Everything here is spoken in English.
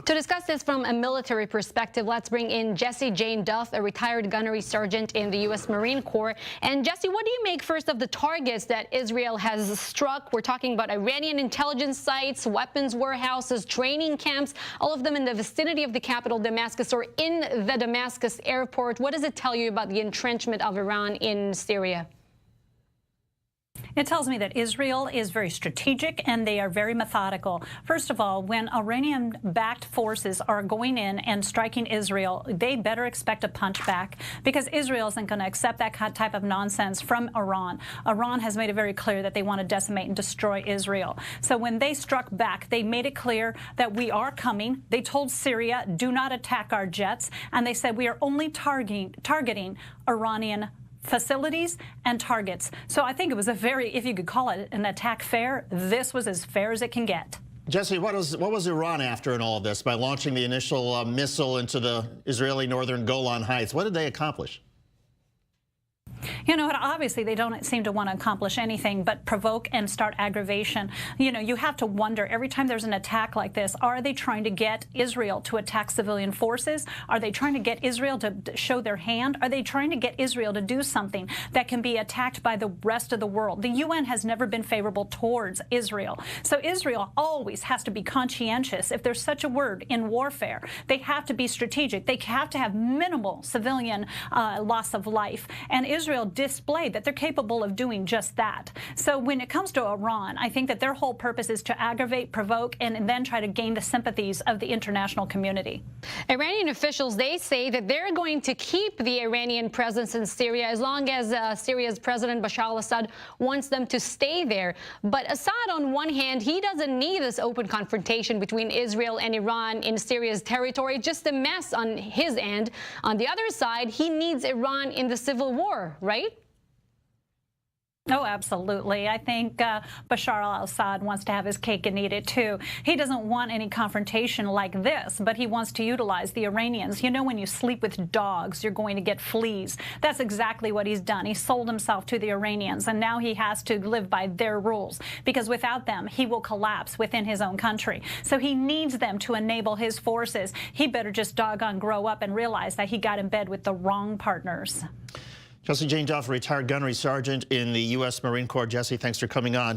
To discuss this from a military perspective, let's bring in Jessie Jane Duff, a retired gunnery sergeant in the U.S. Marine Corps. And Jessie, what do you make first of the targets that Israel has struck? We're talking about Iranian intelligence sites, weapons warehouses, training camps, all of them in the vicinity of the capital, Damascus, or in the Damascus airport. What does it tell you about the entrenchment of Iran in Syria? It tells me that Israel is very strategic and they are very methodical. First of all, when Iranian-backed forces are going in and striking Israel, they better expect a punch back, because Israel isn't going to accept that type of nonsense from Iran. Iran has made it very clear that they want to decimate and destroy Israel. So when they struck back, they made it clear that we are coming. They told Syria, do not attack our jets. And they said we are only targeting Iranian facilities and targets. So I think it was a very, if you could call it an attack fair, this was as fair as it can get. Jessie, what was Iran after in all of this by launching the initial missile into the Israeli northern Golan Heights? What did they accomplish? You know, obviously they don't seem to want to accomplish anything but provoke and start aggravation. You know, you have to wonder every time there's an attack like this, are they trying to get Israel to attack civilian forces? Are they trying to get Israel to show their hand? Are they trying to get Israel to do something that can be attacked by the rest of the world? The UN has never been favorable towards Israel. So Israel always has to be conscientious, if there's such a word, in warfare. They have to be strategic. They have to have minimal civilian loss of life. And Israel displayed that they're capable of doing just that. So when it comes to Iran, I think that their whole purpose is to aggravate, provoke, and then try to gain the sympathies of the international community. Iranian officials, they say that they're going to keep the Iranian presence in Syria as long as Syria's President Bashar al-Assad wants them to stay there. But Assad, on one hand, he doesn't need this open confrontation between Israel and Iran in Syria's territory, just a mess on his end. On the other side, he needs Iran in the civil war, right? Oh, absolutely. I think Bashar al-Assad wants to have his cake and eat it, too. He doesn't want any confrontation like this, but he wants to utilize the Iranians. You know, when you sleep with dogs, you're going to get fleas. That's exactly what he's done. He sold himself to the Iranians, and now he has to live by their rules, because without them, he will collapse within his own country. So he needs them to enable his forces. He better just doggone grow up and realize that he got in bed with the wrong partners. Jessie Jane Duff, retired gunnery sergeant in the U.S. Marine Corps. Jessie, thanks for coming on.